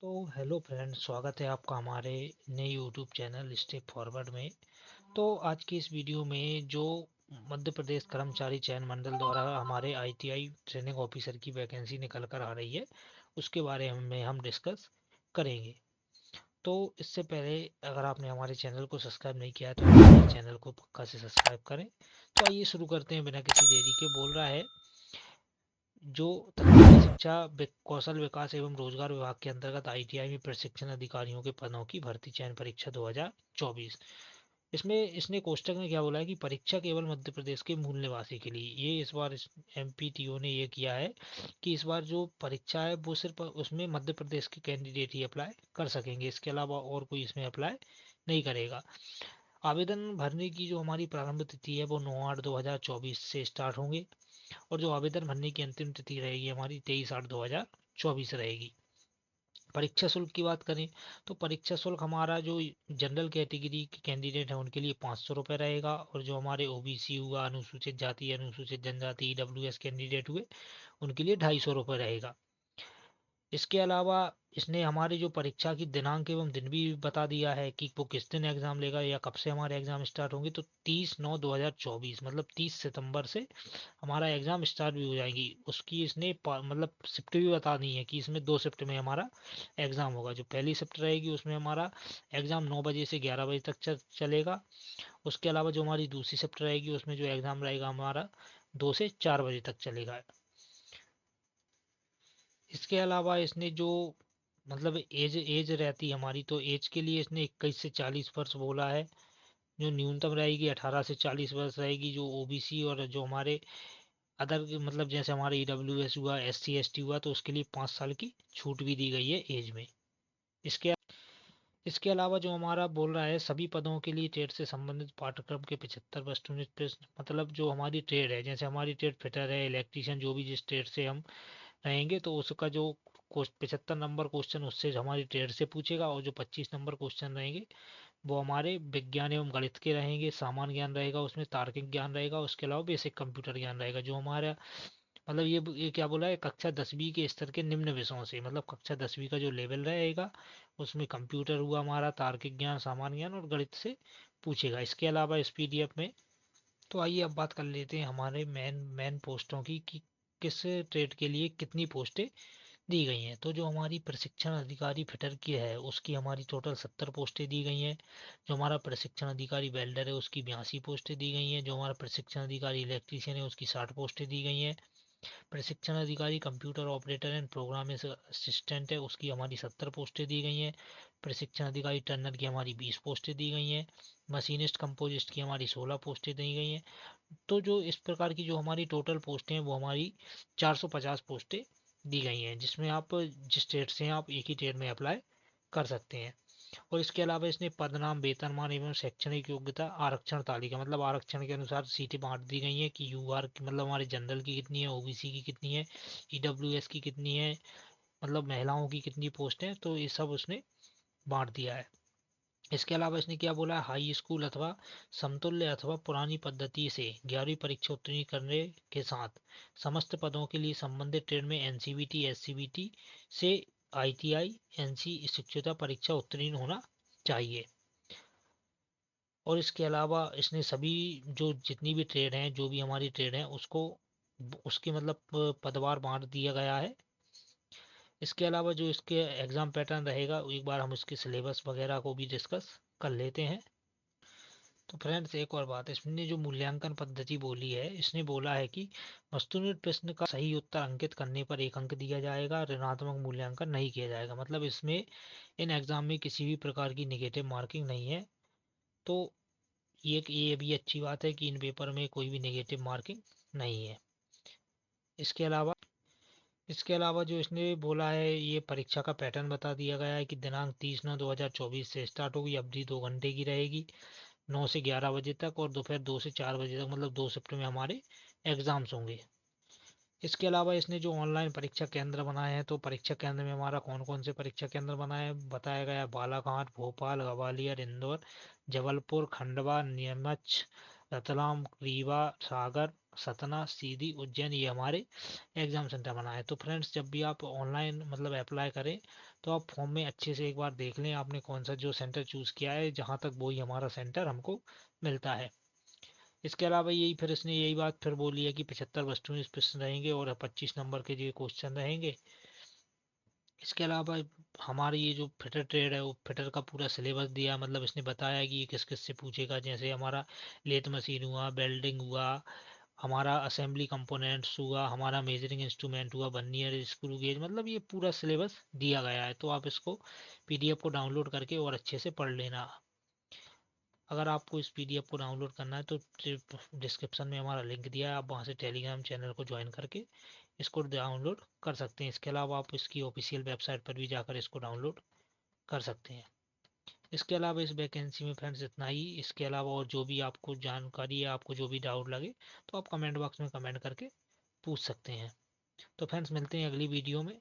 तो hello friends, स्वागत है आपका हमारे नए यूट्यूब चैनल स्टेप फॉरवर्ड में। तो आज की इस वीडियो में जो मध्य प्रदेश कर्मचारी चयन मंडल द्वारा हमारे आईटीआई ट्रेनिंग ऑफिसर की वैकेंसी निकल कर आ रही है, उसके बारे में हम डिस्कस करेंगे। तो इससे पहले अगर आपने हमारे चैनल को सब्सक्राइब नहीं किया है तो हमारे चैनल को पक्का से सब्सक्राइब करें। तो आइए शुरू करते हैं बिना किसी देरी के। बोल रहा है जो तकनीकी शिक्षा कौशल विकास एवं रोजगार विभाग के अंतर्गत आईटीआई में प्रशिक्षण अधिकारियों के पदों की भर्ती चयन परीक्षा 2024। इसमें इसने कोष्टक में क्या बोला है कि परीक्षा केवल मध्य प्रदेश के मूल निवासी के लिए। ये इस बार एमपीटीओ ने ये किया है कि इस बार जो परीक्षा है वो सिर्फ उसमें मध्य प्रदेश के कैंडिडेट ही अप्लाई कर सकेंगे, इसके अलावा और कोई इसमें अप्लाई नहीं करेगा। आवेदन भरने की जो हमारी प्रारंभ तिथि है वो 9/8/2024 से स्टार्ट होंगे और जो आवेदन भरने की अंतिम तिथि रहेगी हमारी 23/8/2024 रहेगी। परीक्षा शुल्क की बात करें तो परीक्षा शुल्क हमारा जो जनरल कैटेगरी के कैंडिडेट है उनके लिए 500 रुपये रहेगा, और जो हमारे ओबीसी हुआ, अनुसूचित जाति, अनुसूचित जनजाति, ईडब्ल्यूएस कैंडिडेट हुए, उनके लिए 250 रुपये रहेगा। इसके अलावा इसने हमारी जो परीक्षा की दिनांक एवं दिन भी बता दिया है कि वो किस दिन एग्जाम लेगा या कब से हमारे एग्जाम स्टार्ट होंगे। तो 30/9/2024 मतलब 30 सितंबर से हमारा एग्जाम स्टार्ट भी हो जाएगी। उसकी इसने मतलब शिफ्ट भी बता दी है कि इसमें 2 शिफ्ट में हमारा एग्जाम होगा। जो पहली शिफ्ट रहेगी उसमें हमारा एग्जाम 9 बजे से 11 बजे तक चलेगा। उसके अलावा जो हमारी दूसरी शिफ्ट रहेगी उसमें जो एग्जाम रहेगा हमारा 2 से 4 बजे तक चलेगा। इसके अलावा इसने जो मतलब एज एज रहती है हमारी, तो एज के लिए इसने 21 से 40 वर्ष बोला है। जो न्यूनतम रहेगी 18 से 40 वर्ष रहेगी। जो ओबीसी और जो हमारे अदर मतलब जैसे हमारे ईडब्ल्यूएस हुआ, एससी एसटी हुआ, तो उसके लिए 5 साल की छूट भी दी गई है एज में। इसके इसके अलावा जो हमारा बोल रहा है सभी पदों के लिए ट्रेड से संबंधित पाठ्यक्रम के 75 वस्तुनिष्ठ प्रश्न, मतलब जो हमारी ट्रेड है, जैसे हमारी ट्रेड फिटर है, इलेक्ट्रीशियन, जो भी जिस ट्रेड से हम रहेंगे तो उसका जो 75 नंबर क्वेश्चन उससे हमारी ट्रेड से पूछेगा, और जो 25 नंबर क्वेश्चन रहेंगे वो हमारे विज्ञान एवं गणित के रहेंगे। सामान्य ज्ञान रहेगा, उसमें तार्किक ज्ञान रहेगा, उसके अलावा बेसिक कंप्यूटर ज्ञान रहेगा। जो हमारा मतलब ये क्या बोला है, कक्षा 10वीं के स्तर के निम्न विषयों से, मतलब कक्षा 10वीं का जो लेवल रहेगा उसमें कंप्यूटर हुआ हमारा, तार्किक ज्ञान, सामान्य ज्ञान और गणित से पूछेगा। इसके अलावा इस पीडीएफ में तो आइए अब बात कर लेते हैं हमारे मेन मेन पोस्टों की कि किस ट्रेड के लिए कितनी पोस्टें दी गई हैं। तो जो हमारी प्रशिक्षण अधिकारी फिटर की है उसकी हमारी टोटल 70 पोस्टें दी गई हैं। जो हमारा प्रशिक्षण अधिकारी वेल्डर है उसकी 82 पोस्टें दी गई हैं। जो हमारा प्रशिक्षण अधिकारी इलेक्ट्रीशियन है उसकी 60 पोस्टें दी गई हैं। प्रशिक्षण अधिकारी computer operator and programme assistant है उसकी हमारी 70 पोस्टें दी गई हैं। प्रशिक्षण अधिकारी टर्नर की हमारी 20 पोस्टें दी गई हैं। मशीनिस्ट कंपोजिस्ट की हमारी 16 पोस्टें दी गई हैं। तो जो इस प्रकार की जो हमारी टोटल पोस्टें हैं वो हमारी 450 पोस्टें दी गई हैं, जिसमें आप जिस ट्रेड से हैं आप एक ही ट्रेड में अप्लाई कर सकते हैं। और इसके अलावा इसने पदनाम, वेतनमान एवं शैक्षणिक योग्यता आरक्षण तालिका, मतलब आरक्षण के अनुसार सीटें बांट दी गई हैं कि यूआर की मतलब हमारे जनरल की कितनी है, ओबीसी की कितनी है, ईडब्ल्यूएस की कितनी है, मतलब महिलाओं की कितनी पोस्ट है, तो ये सब उसने बांट दिया है। इसके अलावा इसने क्या बोला है, हाई स्कूल अथवा समतुल्य अथवा पुरानी पद्धति से 11वीं परीक्षा उत्तीर्ण करने के साथ समस्त पदों के लिए संबंधित ट्रेड में एनसीवीटी एससीवीटी से आईटीआई एनसी शिक्षुता परीक्षा उत्तीर्ण होना चाहिए। और इसके अलावा इसने सभी जो जितनी भी ट्रेड हैं, जो भी हमारी ट्रेड है उसको उसकी मतलब पदवार बांट दिया गया है। इसके अलावा जो इसके एग्ज़ाम पैटर्न रहेगा एक बार हम इसके सिलेबस वगैरह को भी डिस्कस कर लेते हैं। तो फ्रेंड्स एक और बात, इसने जो मूल्यांकन पद्धति बोली है, इसने बोला है कि वस्तुनिष्ठ प्रश्न का सही उत्तर अंकित करने पर 1 अंक दिया जाएगा, ऋणात्मक मूल्यांकन नहीं किया जाएगा। मतलब इसमें इन एग्जाम में किसी भी प्रकार की निगेटिव मार्किंग नहीं है। तो ये भी अच्छी बात है कि इन पेपर में कोई भी नेगेटिव मार्किंग नहीं है। इसके अलावा जो इसने बोला है, ये परीक्षा का पैटर्न बता दिया गया है कि दिनांक 30/9/2024 से स्टार्ट होगी, अवधि 2 घंटे की रहेगी, 9 से 11 बजे तक, और दोपहर 2 से 4 बजे तक, मतलब 2 शिफ्ट में हमारे एग्जाम्स होंगे। इसके अलावा इसने जो ऑनलाइन परीक्षा केंद्र बनाए हैं, तो परीक्षा केंद्र में हमारा कौन कौन से परीक्षा केंद्र बनाए हैं बताया गया है। बालाघाट, भोपाल, ग्वालियर, इंदौर, जबलपुर, खंडवा, नीमच, रतलाम, रीवा, सागर, सतना, सीधी, उज्जैन, ये हमारे एग्जाम सेंटर बना है। तो फ्रेंड्स, जब भी आप ऑनलाइन मतलब अप्लाई करें तो आप फॉर्म में अच्छे से एक बार देख लें आपने कौन सा जो सेंटर चूज़ किया है, जहाँ तक वही हमारा सेंटर हमको मिलता है। इसके अलावा यही फिर इसने यही बात फिर बोली है कि 75 वस्तुएं इस प्रश्न रहेंगे और 25 नंबर के जो क्वेश्चन रहेंगे। इसके अलावा हमारे ये जो फिटर ट्रेड है वो फिटर का पूरा सिलेबस दिया, मतलब इसने बताया कि ये किस किस से पूछेगा, जैसे हमारा लेथ मशीन हुआ, वेल्डिंग हुआ, हमारा असेंबली कंपोनेंट्स हुआ, हमारा मेजरिंग इंस्ट्रूमेंट हुआ, वर्नियर, स्क्रू गेज, मतलब ये पूरा सिलेबस दिया गया है। तो आप इसको पीडीएफ को डाउनलोड करके और अच्छे से पढ़ लेना। अगर आपको इस पीडीएफ को डाउनलोड करना है तो डिस्क्रिप्शन में हमारा लिंक दिया है, आप वहाँ से टेलीग्राम चैनल को ज्वाइन करके इसको डाउनलोड कर सकते हैं। इसके अलावा आप इसकी ऑफिशियल वेबसाइट पर भी जाकर इसको डाउनलोड कर सकते हैं। इसके अलावा इस वैकेंसी में फ्रेंड्स इतना ही। इसके अलावा और जो भी आपको जानकारी है, आपको जो भी डाउट लगे, तो आप कमेंट बॉक्स में कमेंट करके पूछ सकते हैं। तो फ्रेंड्स, मिलते हैं अगली वीडियो में।